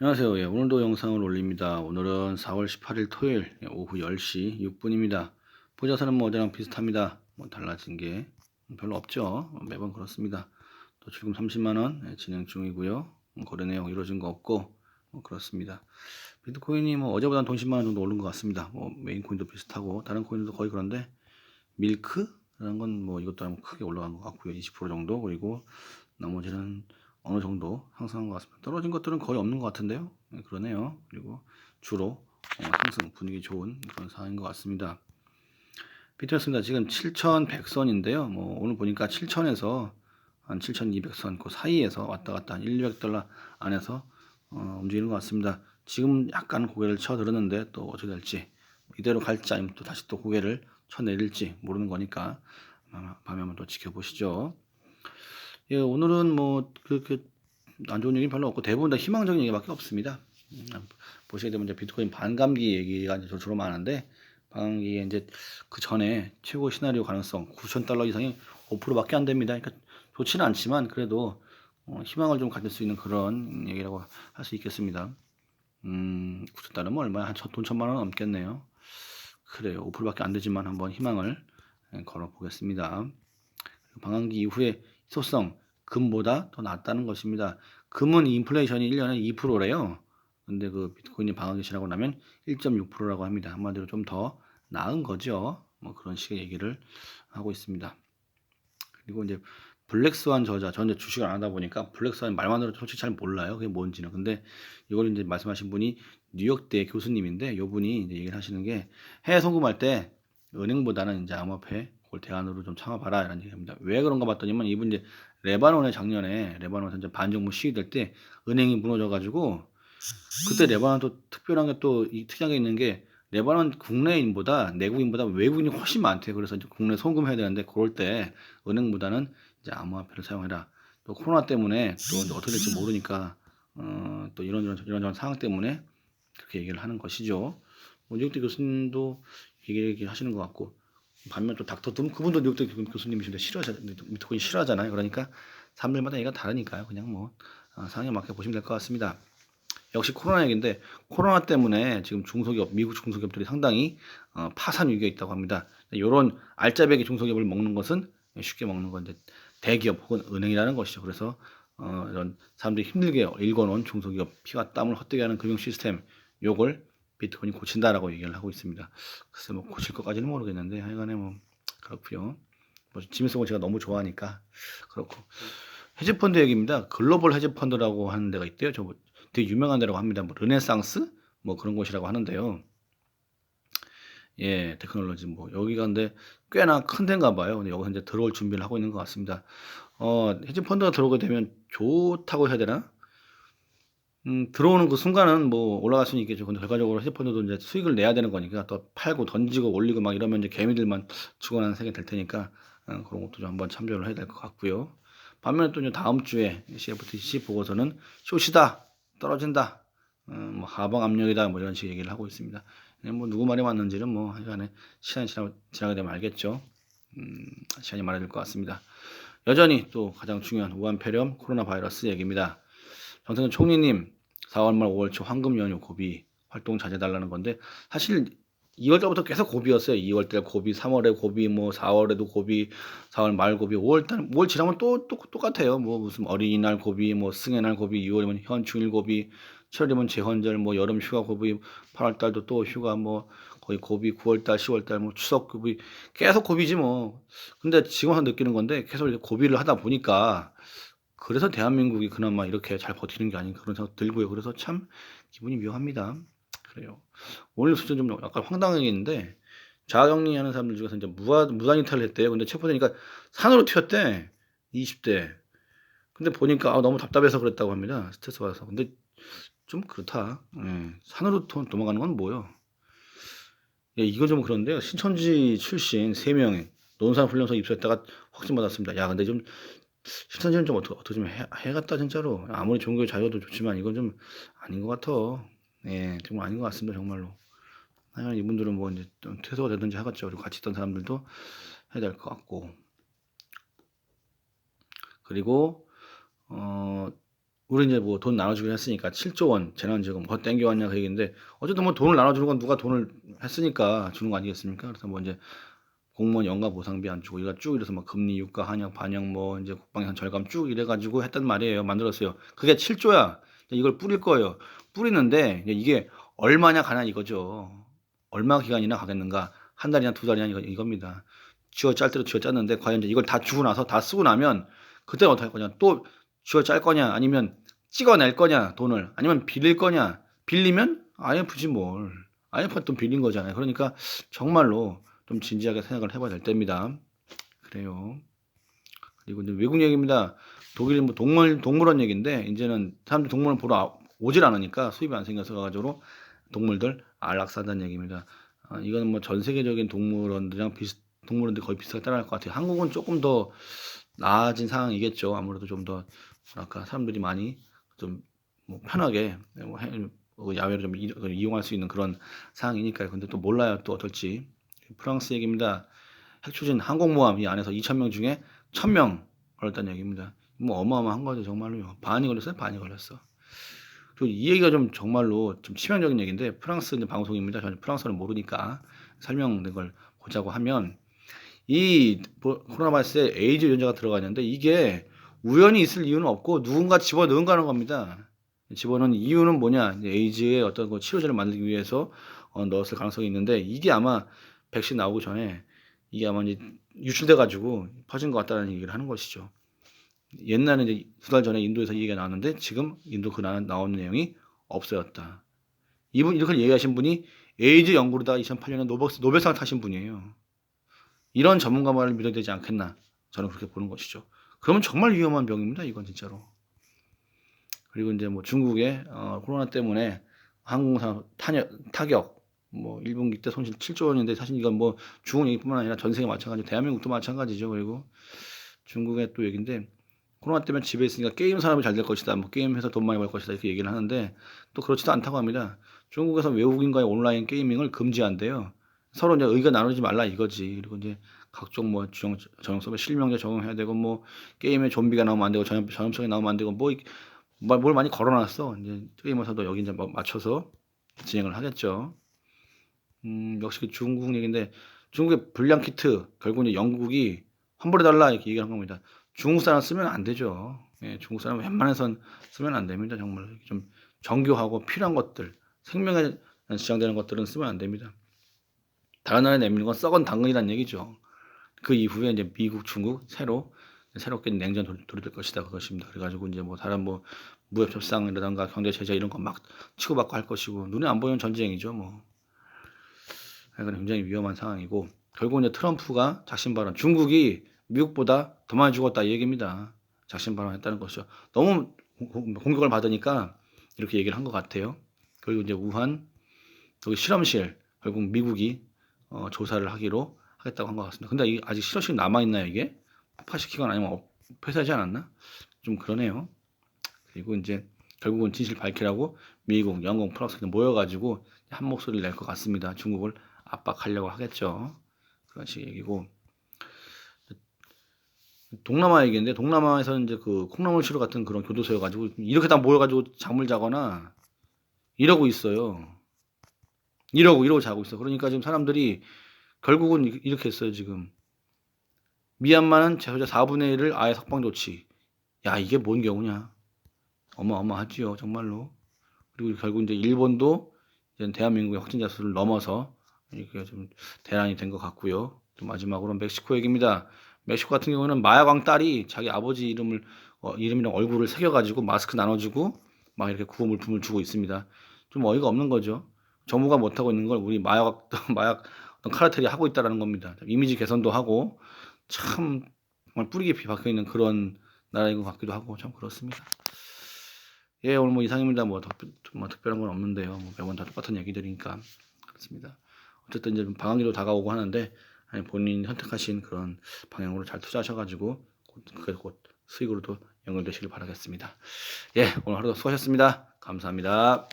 안녕하세요. 오늘도 영상을 올립니다. 오늘은 4월 18일 토요일 오후 10시 6분입니다. 보자서는 어제랑 비슷합니다. 달라진 게 별로 없죠. 매번 그렇습니다. 또 출금 30만 원 진행 중이고요. 거래 내용 이루어진 거 없고 그렇습니다. 비트코인이 어제보다는 돈 10만 원 정도 오른 것 같습니다. 메인 코인도 비슷하고 다른 코인도 거의 그런데 밀크라는 건 이것도 크게 올라간 것 같고요. 20% 정도. 그리고 나머지는 어느 정도 상승한 것 같습니다. 떨어진 것들은 거의 없는 것 같은데요. 네, 그러네요. 그리고 주로 상승 분위기 좋은 그런 상황인 것 같습니다. 비트였습니다. 지금 7,100선인데요. 오늘 보니까 7,000에서 한 7,200선 그 사이에서 왔다 갔다 한 1,200달러 안에서 움직이는 것 같습니다. 지금 약간 고개를 쳐들었는데 또 어떻게 될지 이대로 갈지 아니면 또 다시 또 고개를 쳐내릴지 모르는 거니까 밤에 한번 또 지켜보시죠. 예, 오늘은 그렇게 안 좋은 얘기는 별로 없고 대부분 다 희망적인 얘기밖에 없습니다. 보시게 되면 이제 비트코인 반감기 얘기가 이제 주로 많은데 반감기에 이제 그 전에 최고 시나리오 가능성 9,000달러 이상이 5%밖에 안 됩니다. 그러니까 좋지는 않지만 그래도 희망을 좀 가질 수 있는 그런 얘기라고 할 수 있겠습니다. 9,000달러면 얼마야? 돈 1,000만 원 넘겠네요. 그래요. 5%밖에 안 되지만 한번 희망을 걸어 보겠습니다. 방한기 이후에 희소성 금보다 더 낮다는 것입니다. 금은 인플레이션이 1년에 2%래요. 근데 그 비트코인이 방한기 지나고 나면 1.6%라고 합니다. 한마디로 좀 더 나은 거죠. 그런 식의 얘기를 하고 있습니다. 그리고 이제 블랙스완 저자, 저는 이제 주식을 안 하다 보니까 블랙스완 말만 들어도 솔직히 잘 몰라요. 그게 뭔지는. 근데 이걸 이제 말씀하신 분이 뉴욕대 교수님인데, 요 분이 이제 얘기를 하시는 게 해외 송금할 때 은행보다는 이제 암호화폐 그걸 대안으로 좀 참아봐라 이런 얘기합니다. 왜 그런가 봤더니만 이분 이제 레바논에 작년에 레바논에서 이제 반정부 시위될 때 은행이 무너져가지고 그때 레바논도 특별한 게 또 특이한 게 있는 게 레바논 국내인보다 내국인보다 외국인이 훨씬 많대요. 그래서 이제 국내 송금해야 되는데 그럴 때 은행보다는 이제 암호화폐를 사용해라. 또 코로나 때문에 또 이제 어떻게 될지 모르니까 또 이런저런 상황 때문에 그렇게 얘기를 하는 것이죠. 뉴욕대 교수님도 얘기 하시는 것 같고 반면 또 닥터 둠 그분도 뉴욕대 교수님이신데 비트코인 싫어하잖아요. 그러니까 사람들마다 얘기가 다르니까요. 그냥 상황에 맞게 보시면 될 것 같습니다. 역시 코로나 얘기인데 코로나 때문에 지금 중소기업 미국 중소기업들이 상당히 파산 위기에 있다고 합니다. 이런 알짜배기 중소기업을 먹는 것은 쉽게 먹는 건 이제 대기업 혹은 은행이라는 것이죠. 그래서 이런 사람들이 힘들게 일궈놓은 중소기업 피와 땀을 헛되게 하는 금융 시스템 요걸 비트코인이 고친다라고 얘기를 하고 있습니다. 글쎄 고칠 것까지는 모르겠는데 하여간에 그렇고요. 지민성을 제가 너무 좋아하니까 그렇고 헤지펀드 얘기입니다. 글로벌 헤지펀드라고 하는 데가 있대요. 저 되게 유명한 데라고 합니다. 르네상스 그런 곳이라고 하는데요. 예, 테크놀로지 여기가 근데 꽤나 큰 데인가 봐요. 근데 여기서 이제 들어올 준비를 하고 있는 것 같습니다. 헤지펀드가 들어오게 되면 좋다고 해야 되나? 들어오는 그 순간은 올라갈 수는 있겠죠. 근데 결과적으로 헤지펀드도 이제 수익을 내야 되는 거니까 또 팔고 던지고 올리고 막 이러면 이제 개미들만 죽어나는 세계 될 테니까 그런 것도 좀 한번 참조를 해야 될 것 같고요. 반면에 또 이제 다음 주에 CFTC 보고서는 쇼시다 떨어진다 하방 압력이다 이런 식의 얘기를 하고 있습니다. 누구 말이 맞는지는 하여간에 시간이 지나게 되면 알겠죠. 시간이 말해야 될 것 같습니다. 여전히 또 가장 중요한 우한 폐렴 코로나 바이러스 얘기입니다. 정세균 총리님 4월 말 5월 초 황금 연휴 고비 활동 자제달라는 건데 사실 2월 달부터 계속 고비였어요. 2월 달 고비, 3월에 고비, 4월에도 고비, 4월 말 고비, 5월 달, 5월 지나면 또 똑같아요. 무슨 어린이날 고비, 승해날 고비, 6월이면 현충일 고비, 7월이면 제헌절, 여름 휴가 고비, 8월 달도 또 휴가, 거의 고비, 9월 달, 10월 달, 추석 고비, 계속 고비지 뭐. 근데 지금 와서 느끼는 건데 계속 이렇게 고비를 하다 보니까 그래서 대한민국이 그나마 이렇게 잘 버티는 게 아닌가 그런 생각 들고요. 그래서 참 기분이 묘합니다. 그래요. 오늘 수준 좀 약간 황당하겠는데 자가격리하는 사람들 중에서 이제 무단 이탈을 했대요. 근데 체포되니까 산으로 튀었대. 20대. 근데 보니까 너무 답답해서 그랬다고 합니다. 스트레스 받아서. 근데 좀 그렇다. 예. 산으로 도망가는 건 뭐요? 예, 이거 좀 그런데요. 신천지 출신 3명이 논산훈련소 입소했다가 확진 받았습니다. 야, 근데 좀 신천지는 좀 어떻게 좀 해갔다 진짜로. 아무리 종교의 자유도 좋지만 이건 좀 아닌 것 같아. 예, 정말 아닌 것 같습니다 정말로. 하여간 이분들은 이제 좀 퇴소가 되든지 하겠죠. 그리고 같이 있던 사람들도 해야 될 것 같고. 그리고 우리 이제 뭐 돈 나눠주기로 했으니까 7조 원 재난지원금 뭐 땡겨왔냐 그 얘기인데 어쨌든 뭐 돈을 나눠주는 건 누가 돈을 했으니까 주는 거 아니겠습니까? 그래서 뭐 이제 공무원 연가 보상비 안 주고 이거 쭉 이래서 막 금리, 유가, 한약, 반영 뭐 이제 국방 예산 절감 쭉 이래가지고 했단 말이에요. 만들었어요. 그게 7조야. 이걸 뿌릴 거예요. 뿌리는데 이게 얼마냐 가냐 이거죠. 얼마 기간이나 가겠는가? 한 달이나 두 달이나 이겁니다. 쥐어 짤 대로 쥐어 짰는데 과연 이제 이걸 다 주고 나서 다 쓰고 나면 그때는 어떻게 할 거냐? 또 쥐어 짤 거냐? 아니면 찍어낼 거냐? 돈을 아니면 빌릴 거냐? 빌리면 IMF지 뭘? IMF가 돈 빌린 거잖아요. 그러니까 정말로 좀 진지하게 생각을 해봐야 될 때입니다. 그래요. 그리고 이제 외국 얘기입니다. 독일은 뭐 동물원 얘기인데 이제는 사람들이 동물원 보러 오질 않으니까 수입이 안 생겨서 가지고 동물들 안락사한다는 얘기입니다. 이거는 뭐 전 세계적인 동물원들이랑 동물원들이 거의 비슷하게 따라갈 것 같아요. 한국은 조금 더 나아진 상황이겠죠. 아무래도 좀 더 뭐랄까 사람들이 많이 좀 뭐 편하게 뭐 야외로 좀 이용할 수 있는 그런 상황이니까요. 근데 또 몰라요. 또 어떨지. 프랑스 얘기입니다. 핵추진 항공모함 이 안에서 2,000명 중에 1,000명 걸렸다는 얘기입니다. 뭐 어마어마한 거죠 정말로요. 반이 걸렸어요. 반이 걸렸어. 그리고 이 얘기가 좀 정말로 좀 치명적인 얘기인데 프랑스 방송입니다. 저는 프랑스어를 모르니까 설명된 걸 보자고 하면 이 코로나 바이러스에 에이즈 유전자가 들어가 있는데 이게 우연히 있을 이유는 없고 누군가 집어넣은 거는 겁니다. 집어넣은 이유는 뭐냐? 에이즈의 어떤 그 치료제를 만들기 위해서 넣었을 가능성이 있는데 이게 아마 백신 나오기 전에 이게 아마 이제 유출돼 가지고 퍼진 것 같다는 얘기를 하는 것이죠. 옛날에 이제 두 달 전에 인도에서 이 얘기가 나왔는데 지금 인도 그 나온 내용이 없어졌다. 이분 이렇게 얘기하신 분이 에이즈 연구로다가 2008년에 노벨상 타신 분이에요. 이런 전문가 말을 믿어야 되지 않겠나? 저는 그렇게 보는 것이죠. 그러면 정말 위험한 병입니다. 이건 진짜로. 그리고 이제 뭐 중국의 코로나 때문에 항공사 타격, 뭐 1분기 때 손실 7조 원인데 사실 이건 뭐 중국 얘기뿐만 아니라 전 세계 마찬가지, 대한민국도 마찬가지죠. 그리고 중국의 또 얘기인데 코로나 때문에 집에 있으니까 게임 산업이 잘 될 것이다. 뭐 게임해서 돈 많이 벌 것이다. 이렇게 얘기를 하는데 또 그렇지도 않다고 합니다. 중국에서 외국인과의 온라인 게이밍을 금지한대요. 서로 이제 의견 나누지 말라 이거지. 그리고 이제 각종 뭐 전용 서버 실명제 적용해야 되고 뭐 게임에 좀비가 나오면 안 되고 전염성이 나오면 안 되고 뭐 뭘 많이 걸어놨어. 이제 게임에서도 여기 이제 맞춰서 진행을 하겠죠. 역시 그 중국 얘기인데 중국의 불량 키트 결국 이제 영국이 환불해달라 이렇게 얘기한 겁니다. 중국 사람 쓰면 안 되죠. 예, 중국 사람 웬만해선 쓰면 안 됩니다. 정말 좀 정교하고 필요한 것들, 생명에 지장되는 것들은 쓰면 안 됩니다. 다른 나라에 내미는 건 썩은 당근이란 얘기죠. 그 이후에 이제 미국, 중국 새롭게 냉전 돌입될 것이다 그것입니다. 그래가지고 이제 뭐 다른 뭐 무역 협상이라든가 경제 제재 이런 거 막 치고받고 할 것이고 눈에 안 보이는 전쟁이죠. 뭐 하여간 굉장히 위험한 상황이고 결국 이제 트럼프가 작심 발언 중국이 미국보다 더 많이 죽었다 이 얘기입니다. 작심 발언했다는 것이죠. 너무 공격을 받으니까 이렇게 얘기를 한 것 같아요. 그리고 이제 우한 여기 실험실 결국 미국이 조사를 하기로 하겠다고 한 것 같습니다. 근데 아직 실험실 남아 있나요 이게? 폭파시키거나 아니면 폐쇄하지 않았나? 좀 그러네요. 그리고 이제 결국은 진실 밝히라고 미국, 영국, 프랑스 모여가지고 한 목소리를 낼 것 같습니다. 중국을 압박하려고 하겠죠. 그런 식의 얘기고. 동남아 얘기인데 동남아에서는 이제 그 콩나물 시루 같은 그런 교도소여가지고 이렇게 다 모여가지고 잠을 자거나 이러고 있어요. 이러고 자고 있어. 그러니까 지금 사람들이 결국은 이렇게 했어요 지금. 미얀마는 제소자 4분의 1을 아예 석방 조치. 야 이게 뭔 경우냐. 어마어마하지요 정말로. 그리고 결국 이제 일본도 이제 대한민국의 확진자 수를 넘어서 이렇게 좀 대란이 된 것 같고요. 또 마지막으로 멕시코 얘기입니다. 멕시코 같은 경우는 마야광 딸이 자기 아버지 이름이랑 얼굴을 새겨가지고 마스크 나눠주고 막 이렇게 구호 물품을 주고 있습니다. 좀 어이가 없는 거죠. 정부가 못하고 있는 걸 우리 마약 카르텔이 하고 있다라는 겁니다. 이미지 개선도 하고 참 정말 뿌리 깊이 박혀 있는 그런 나라인 것 같기도 하고 참 그렇습니다. 예, 오늘 뭐 이상입니다. 뭐 특별한 건 없는데요. 뭐 매번 다 똑같은 얘기들이니까 그렇습니다. 어쨌든 이제 방학기도 다가오고 하는데 본인 선택하신 그런 방향으로 잘 투자하셔가지고 곧 수익으로도 연결되시길 바라겠습니다. 예, 오늘 하루도 수고하셨습니다. 감사합니다.